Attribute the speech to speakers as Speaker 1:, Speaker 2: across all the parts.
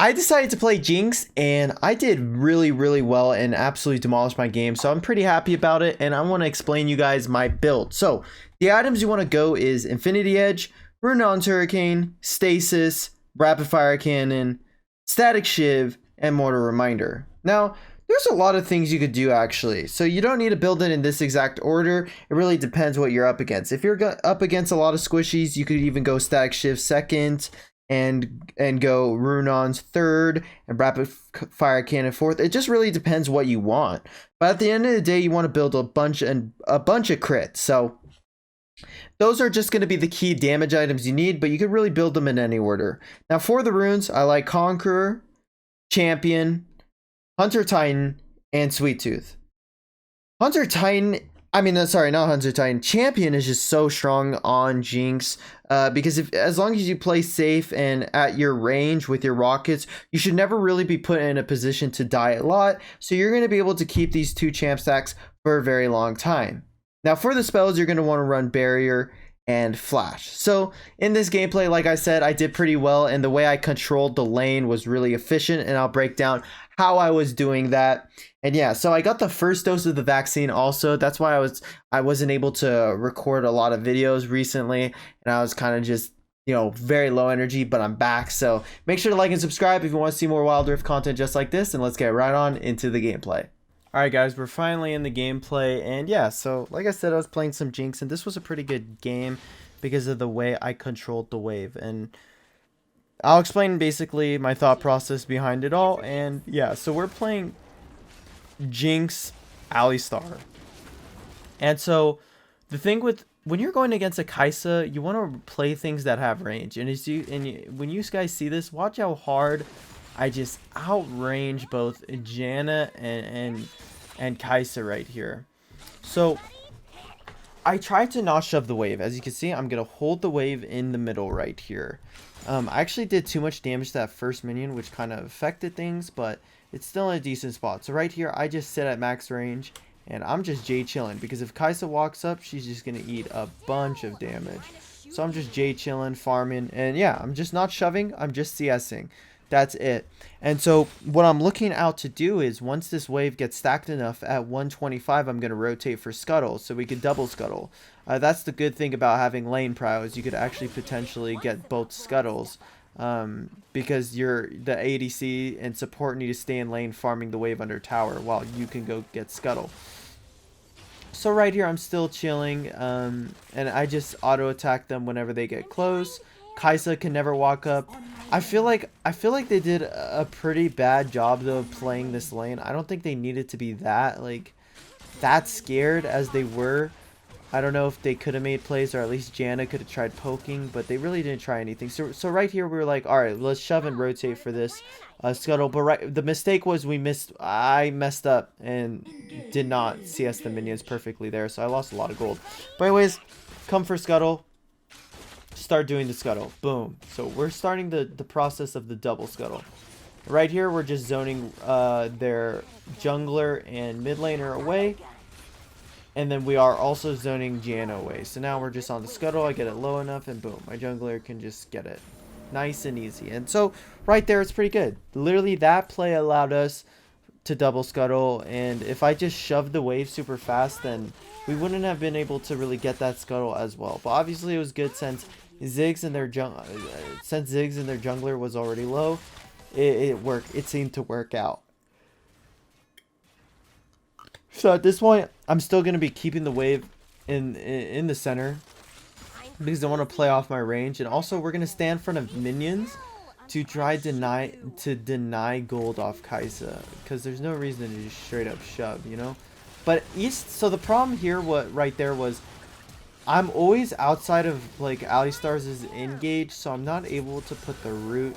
Speaker 1: I decided to play Jinx and I did really well and absolutely demolished my game. So I'm pretty happy about it and I want to explain you guys my build. So the items you want to go is Infinity Edge, Renowned Hurricane, Stasis, Rapid Fire Cannon, Static Shiv, and Mortal Reminder. Now, there's a lot of things you could do actually. So you don't need to build it in this exact order. It really depends what you're up against. If you're up against a lot of squishies, you could even go Static Shiv second and go Runon's third and Rapid Fire Cannon fourth. It just really depends what you want. But at the end of the day, you want to build a bunch of crits. So those are just going to be the key damage items you need, but you could really build them in any order. Now for the runes, I like Conqueror, Champion, Hunter Titan, and Sweet Tooth. Hunter Titan, sorry, not Hunter Titan. Champion is just so strong on Jinx because as long as you play safe and at your range with your rockets, you should never really be put in a position to die a lot. So you're going to be able to keep these two champ stacks for a very long time. Now for the spells, you're going to want to run Barrier and Flash. So in this gameplay, like I said, I did pretty well and the way I controlled the lane was really efficient, and I'll break down how I was doing that. And yeah, so I got the first dose of the vaccine also. That's why I wasn't able to record a lot of videos recently, and I was kind of just, you know, very low energy, but I'm back. So make sure to like and subscribe if you want to see more Wild Rift content just like this, and let's get right on into the gameplay. Alright guys, we're finally in the gameplay, and yeah, so like I said, I was playing some Jinx, and this was a pretty good game because of the way I controlled the wave, and I'll explain basically my thought process behind it all. And yeah, so we're playing Jinx Alistar, and so the thing with when you're going against a Kaisa, you want to play things that have range, and when you guys see this, watch how hard I just outrange both Janna and Kaisa right here. So I tried to not shove the wave. As you can see, I'm gonna hold the wave in the middle right here. I actually did too much damage to that first minion, which kind of affected things, but it's still in a decent spot. So right here, I just sit at max range and I'm just J chilling, because if Kaisa walks up, she's just gonna eat a bunch of damage. So I'm just J chilling, farming, and yeah, I'm just not shoving, I'm just CSing. That's it. And so what I'm looking out to do is, once this wave gets stacked enough at 125, I'm going to rotate for Scuttle so we could double Scuttle. That's the good thing about having lane prowess. You could actually potentially get both Scuttles because the ADC and support need to stay in lane farming the wave under tower while you can go get Scuttle. So right here I'm still chilling, and I just auto attack them whenever they get close. Kaisa can never walk up. I feel like they did a pretty bad job though of playing this lane. I don't think they needed to be that scared as they were. I don't know if they could have made plays, or at least Janna could have tried poking, but they really didn't try anything. So right here we were like, all right, let's shove and rotate for this Scuttle. But the mistake was I messed up and did not CS the minions perfectly there, so I lost a lot of gold. But anyways, come for Scuttle. Start doing the Scuttle. Boom. So we're starting the process of the double Scuttle. Right here, we're just zoning their jungler and mid laner away. And then we are also zoning Janna away. So now we're just on the Scuttle. I get it low enough, and boom, my jungler can just get it. Nice and easy. And so right there, it's pretty good. Literally, that play allowed us to double Scuttle, and if I just shoved the wave super fast, then we wouldn't have been able to really get that Scuttle as well. But obviously it was good since Ziggs and their jungler was already low. It worked. It seemed to work out. So at this point, I'm still going to be keeping the wave in the center because I want to play off my range, and also we're going to stand in front of minions to try to deny gold off Kaisa, because there's no reason to just straight up shove, you know. But so the problem here, right there was, I'm always outside of like Alistar's engage, so I'm not able to put the root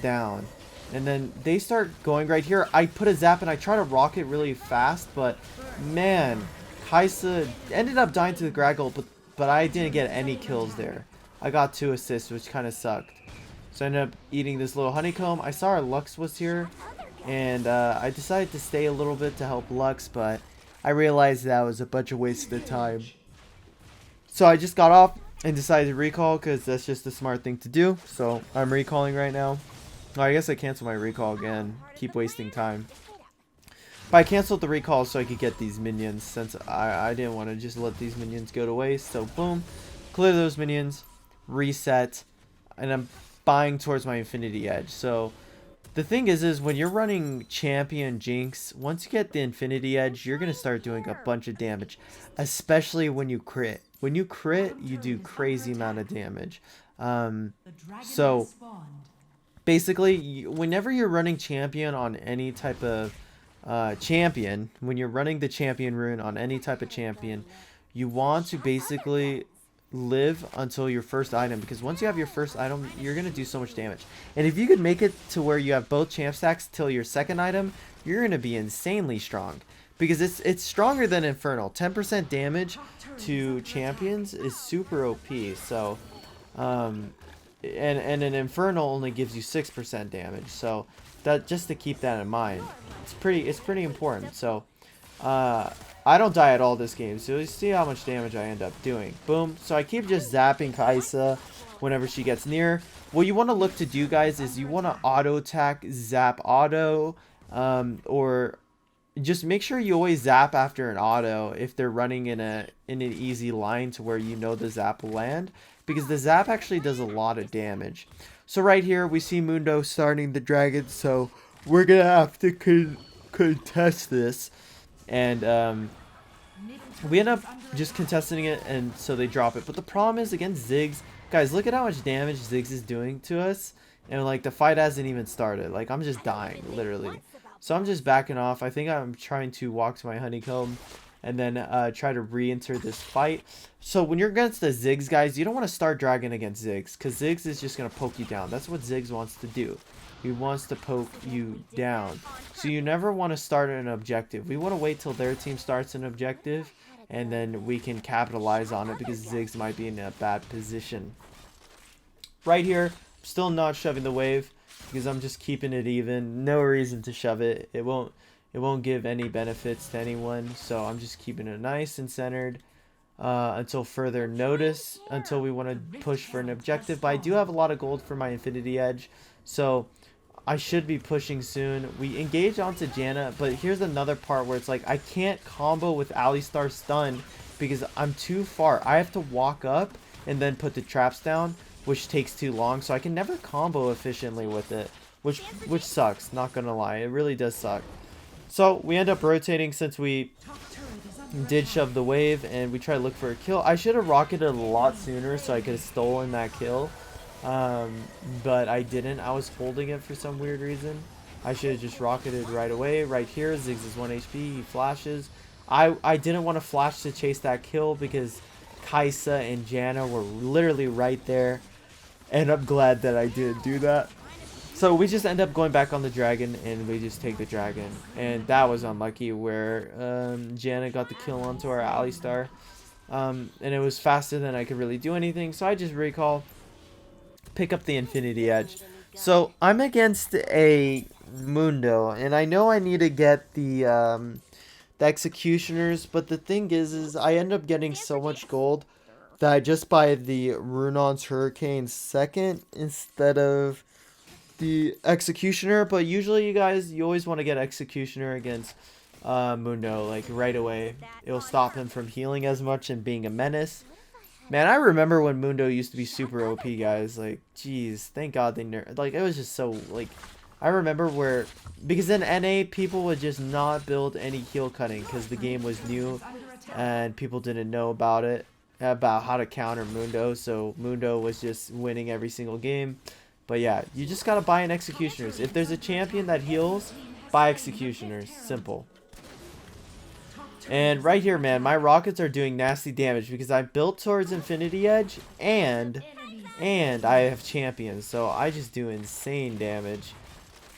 Speaker 1: down. And then they start going right here. I put a zap and I try to rocket really fast, but man, Kaisa ended up dying to the Graggle, but I didn't get any kills there. I got 2 assists, which kind of sucked. So I ended up eating this little honeycomb. I saw our Lux was here, and I decided to stay a little bit to help Lux, but I realized that was a bunch of wasted time. So I just got off and decided to recall, because that's just the smart thing to do. So I'm recalling right now. Oh, I guess I canceled my recall again. Keep wasting time. But I canceled the recall so I could get these minions, since I didn't want to just let these minions go to waste. So boom, clear those minions, reset, and I'm buying towards my Infinity Edge. So the thing is when you're running champion Jinx, once you get the Infinity Edge, you're going to start doing a bunch of damage, especially when you crit. When you crit, you do crazy amount of damage. So basically, whenever you're running champion on any type of champion, when you're running the champion rune on any type of champion, you want to basically live until your first item, because once you have your first item, you're gonna do so much damage. And if you could make it to where you have both champ stacks till your second item, you're gonna be insanely strong, because it's stronger than Infernal. 10% damage to champions is super OP. So and an Infernal only gives you 6% damage, so that, just to keep that in mind, it's pretty important. So I don't die at all this game, so you see how much damage I end up doing. Boom. So I keep just zapping Kaisa whenever she gets near. What you want to look to do, guys, is you want to auto attack, zap auto, or just make sure you always zap after an auto if they're running in an easy line to where you know the zap will land, because the zap actually does a lot of damage. So right here we see Mundo starting the dragon, so we're gonna have to contest this. And we end up just contesting it, and so they drop it. But the problem is, against Ziggs, guys, look at how much damage Ziggs is doing to us. And like, the fight hasn't even started. Like, I'm just dying, literally. So I'm just backing off. I think I'm trying to walk to my honeycomb and then try to re-enter this fight. So when you're against the Ziggs, guys, you don't want to start dragon against Ziggs, because Ziggs is just going to poke you down. That's what Ziggs wants to do. He wants to poke you down. So you never want to start an objective. We want to wait till their team starts an objective, and then we can capitalize on it, because Ziggs might be in a bad position. Right here, I'm still not shoving the wave, because I'm just keeping it even. No reason to shove it. It won't give any benefits to anyone. So I'm just keeping it nice and centered until further notice, until we want to push for an objective. But I do have a lot of gold for my Infinity Edge, so I should be pushing soon. We engage onto Janna, but here's another part where it's like I can't combo with Alistar stun because I'm too far. I have to walk up and then put the traps down, which takes too long, so I can never combo efficiently with it, which sucks, not gonna lie. It really does suck. So we end up rotating since we did shove the wave, and we try to look for a kill. I should have rocketed a lot sooner so I could have stolen that kill. But I didn't. I was holding it for some weird reason. I should have just rocketed right away. Right here, Ziggs is 1 HP. He flashes. I didn't want to flash to chase that kill because Kaisa and Janna were literally right there. And I'm glad that I didn't do that. So we just end up going back on the dragon, and we just take the dragon. And that was unlucky where Janna got the kill onto our Alistar. And it was faster than I could really do anything. So I just recall, pick up the Infinity Edge. So I'm against a Mundo, and I know I need to get the Executioners, but the thing is I end up getting so much gold that I just buy the Runon's Hurricane second instead of the Executioner. But usually, you guys, you always want to get Executioner against Mundo, like right away. It'll stop him from healing as much and being a menace. Man, I remember when Mundo used to be super OP, guys. Like, jeez, thank God they nerfed. Like, it was just so, like, I remember where, because in NA, people would just not build any heal cutting because the game was new and people didn't know about it, about how to counter Mundo. So Mundo was just winning every single game. But yeah, you just gotta buy an Executioners. If there's a champion that heals, buy Executioners. Simple. And right here, man, my rockets are doing nasty damage because I built towards Infinity Edge and I have champions, so I just do insane damage,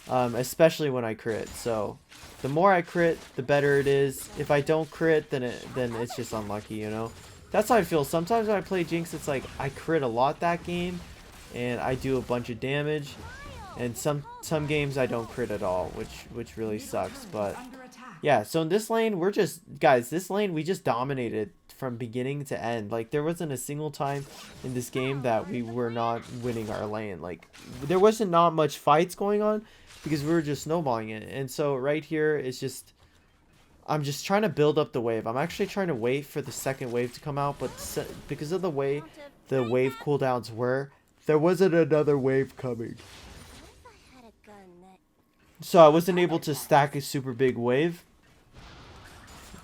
Speaker 1: especially when I crit. So the more I crit, the better it is. If I don't crit, then it's just unlucky, you know. That's how I feel. Sometimes when I play Jinx, it's like I crit a lot that game and I do a bunch of damage, and some games I don't crit at all, which really sucks. But yeah, so in this lane, we're just, guys, this lane we just dominated from beginning to end. Like, there wasn't a single time in this game that we were not winning our lane. Like, there wasn't not much fights going on because we were just snowballing it. And so right here is just, I'm just trying to build up the wave. I'm actually trying to wait for the second wave to come out, but because of the way the wave cooldowns were, there wasn't another wave coming. So I wasn't able to stack a super big wave.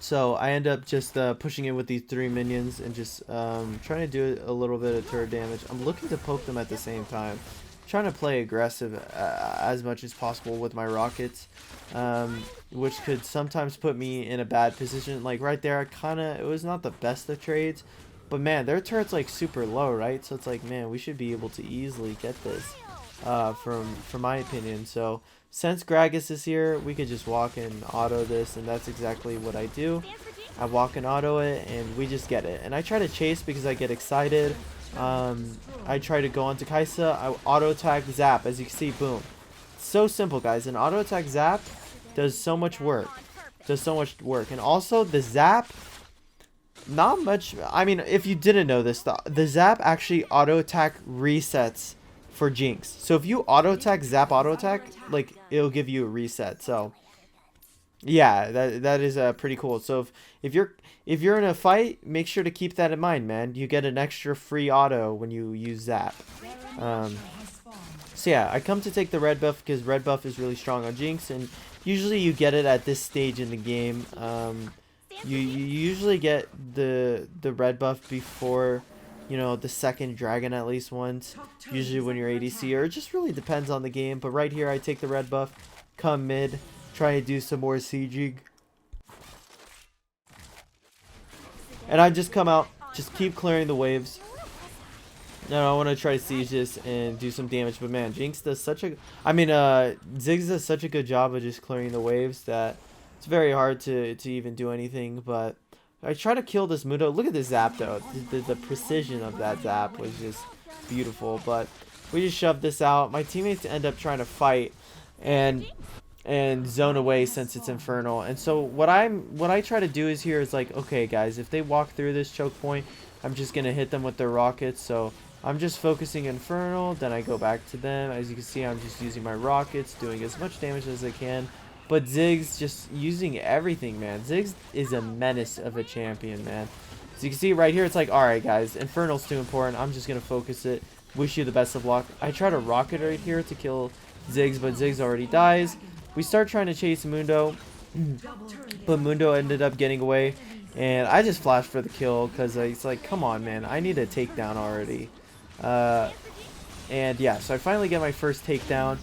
Speaker 1: So I end up just pushing in with these 3 minions and just trying to do a little bit of turret damage. I'm looking to poke them at the same time. Trying to play aggressive as much as possible with my rockets, which could sometimes put me in a bad position. Like right there, it was not the best of trades, but man, their turret's like super low, right? So it's like, man, we should be able to easily get this, from my opinion. So since Gragas is here, we could just walk and auto this, and that's exactly what I do. I walk and auto it, and we just get it. And I try to chase because I get excited. I try to go onto Kaisa. I auto attack zap, as you can see, boom. So simple, guys. An auto attack zap does so much work. And also the zap, not much. I mean, if you didn't know this, the zap actually auto attack resets for Jinx. So if you auto attack, zap auto attack, like, it'll give you a reset. So yeah, that is pretty cool. So if you're in a fight, make sure to keep that in mind, man. You get an extra free auto when you use zap. So yeah, I come to take the red buff because red buff is really strong on Jinx, and usually you get it at this stage in the game. You usually get the red buff before, you know, the second dragon at least once, usually when you're ADC, or it just really depends on the game. But right here I take the red buff, come mid, try to do some more sieging, and I just come out, just keep clearing the waves. Now I want to try to siege this and do some damage, but man, Jinx does such a, Ziggs does such a good job of just clearing the waves that it's very hard to even do anything. But I try to kill this Mundo. Look at this zap though. The precision of that zap was just beautiful. But we just shoved this out. My teammates end up trying to fight and zone away since it's infernal. And so what I try to do is here is like, okay guys, if they walk through this choke point, I'm just gonna hit them with their rockets. So I'm just focusing infernal, then I go back to them. As you can see, I'm just using my rockets, doing as much damage as I can. But Ziggs just using everything, man. Ziggs is a menace of a champion, man. As you can see right here, it's like, alright guys, infernal's too important. I'm just gonna focus it. Wish you the best of luck. I try to rocket right here to kill Ziggs, but Ziggs already dies. We start trying to chase Mundo, but Mundo ended up getting away, and I just flashed for the kill because it's like, come on, man, I need a takedown already. And yeah, so I finally get my first takedown.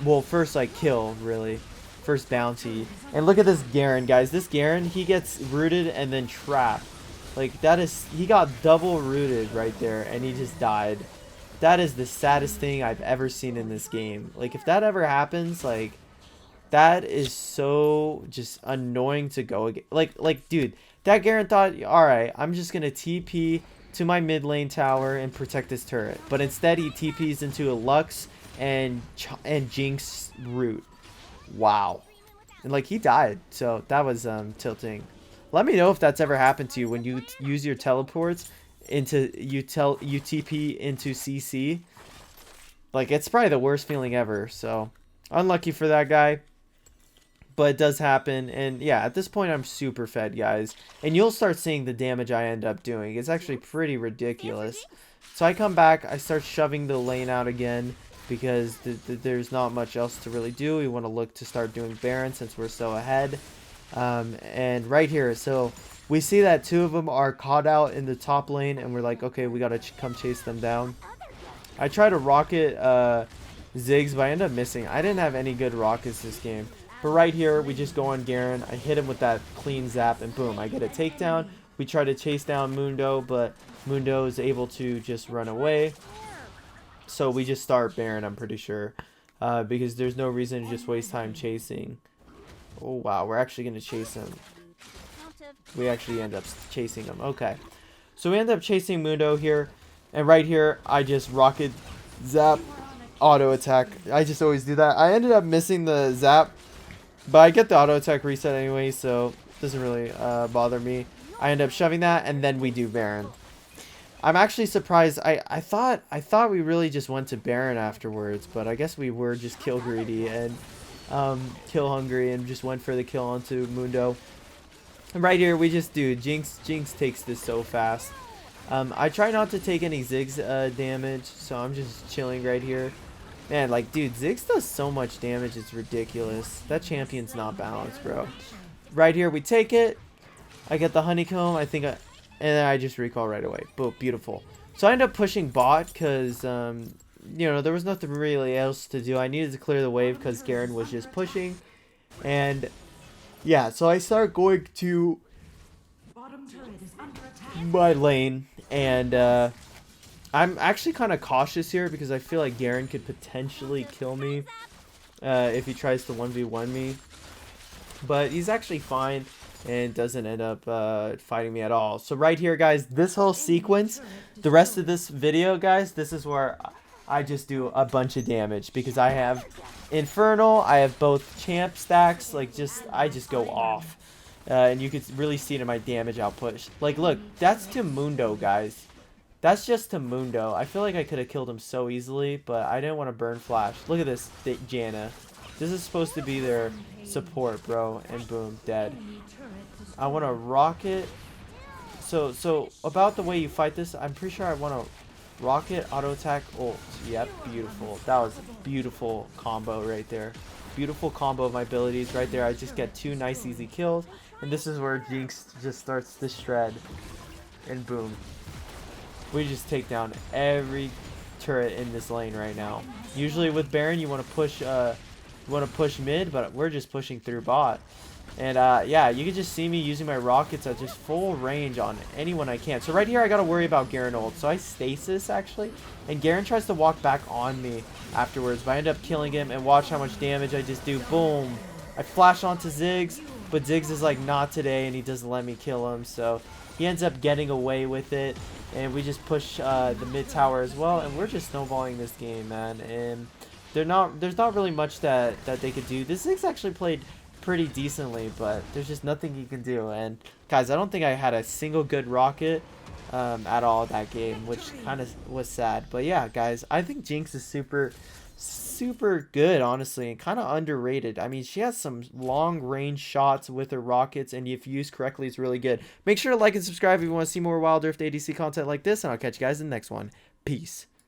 Speaker 1: Well, first like kill, really, first bounty. And look at this Garen, guys. This Garen, he gets rooted and then trapped. Like, that is, he got double rooted right there, and he just died. That is the saddest thing I've ever seen in this game. Like, if that ever happens, like, that is so just annoying to go again. Like, dude, that Garen thought, alright, I'm just gonna TP to my mid lane tower and protect this turret. But instead, he TPs into a Lux and Jinx root. Wow. And, like, he died. So, that was tilting. Let me know if that's ever happened to you when you use your teleports into you TP into CC. Like, it's probably the worst feeling ever. So unlucky for that guy, but it does happen. And yeah, at this point I'm super fed, guys, and you'll start seeing the damage I end up doing. It's actually pretty ridiculous. So I come back, I start shoving the lane out again because there's not much else to really do. We want to look to start doing Baron since we're so ahead. And right here, so we see that 2 of them are caught out in the top lane, and we're like, okay, we gotta come chase them down. I try to rocket Ziggs, but I end up missing. I didn't have any good rockets this game. But right here, we just go on Garen. I hit him with that clean zap, and boom, I get a takedown. We try to chase down Mundo, but Mundo is able to just run away. So we just start Baron, I'm pretty sure, because there's no reason to just waste time chasing. Oh wow, we're actually gonna chase him. We actually end up chasing him. Okay, so we end up chasing Mundo here, and right here I just rocket zap auto attack. I just always do that. I ended up missing the zap, but I get the auto attack reset anyway, so it doesn't really bother me. I end up shoving that, and then we do Baron. I'm actually surprised. I thought we really just went to Baron afterwards, but I guess we were just kill greedy and kill hungry and just went for the kill onto Mundo. And right here we just do Jinx takes this so fast. I try not to take any Ziggs damage, so I'm just chilling right here. Man, like, dude, Ziggs does so much damage, it's ridiculous. That champion's not balanced, bro. Right here we take it. I get the honeycomb, and then I just recall right away. Boom, beautiful. So I end up pushing bot because, you know, there was nothing really else to do. I needed to clear the wave because Garen was just pushing. And, yeah, so I start going to my lane. And, I'm actually kind of cautious here because I feel like Garen could potentially kill me if he tries to 1v1 me. But he's actually fine and doesn't end up fighting me at all. So right here, guys, this whole sequence, the rest of this video, guys, this is where I just do a bunch of damage because I have Infernal, I have both champ stacks, like I just go off. And you can really see it in my damage output. Like, look, that's to Mundo, guys. That's just to Mundo. I feel like I could have killed him so easily, but I didn't want to burn flash. Look at this, Janna. This is supposed to be their support, bro. And boom, dead. I want to rocket. So about the way you fight this, I'm pretty sure I want to rocket, auto attack, ult. Yep, beautiful. That was a beautiful combo right there. Beautiful combo of my abilities right there. I just get 2 nice easy kills. And this is where Jinx just starts to shred. And boom. We just take down every turret in this lane right now. Usually with Baron, you want to push mid, but we're just pushing through bot. And yeah, you can just see me using my rockets at just full range on anyone I can. So right here, I got to worry about Garen ult. So I stasis, actually. And Garen tries to walk back on me afterwards, but I end up killing him. And watch how much damage I just do. Boom. I flash onto Ziggs, but Ziggs is like, not today, and he doesn't let me kill him. So he ends up getting away with it. And we just push the mid tower as well. And we're just snowballing this game, man. And there's not really much that they could do. This Ziggs actually played pretty decently, but there's just nothing he can do. And guys, I don't think I had a single good rocket at all that game, which kind of was sad. But yeah, guys, I think Jinx is super good, honestly, and kind of underrated. I mean, she has some long range shots with her rockets, and if used correctly, it's really good. Make sure to like and subscribe if you want to see more Wild Rift ADC content like this, and I'll catch you guys in the next one. Peace.